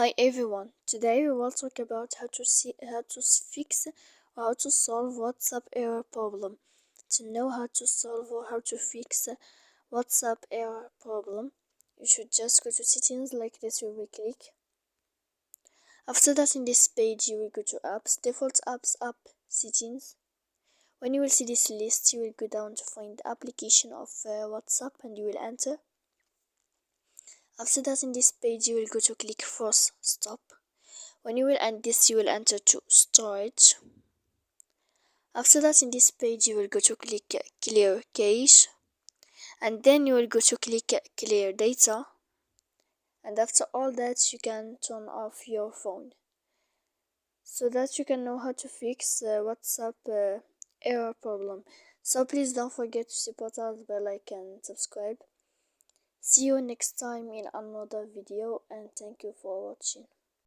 Hi everyone. Today we will talk about how to fix or how to solve WhatsApp error problem. To know how to solve or how to fix WhatsApp error problem, you should just go to settings like this. You will click. After that, in this page, you will go to apps, default apps, app settings. When you will see this list, you will go down to find the application of WhatsApp and you will enter. After that, in this page, you will go to click force stop. When you will end this, you will enter to storage. After that, in this page, you will go to click clear cache, and then you will go to click clear data. And after all that, you can turn off your phone, so that you can know how to fix WhatsApp error problem. So please don't forget to support us by like and subscribe. See you next time in another video, and thank you for watching.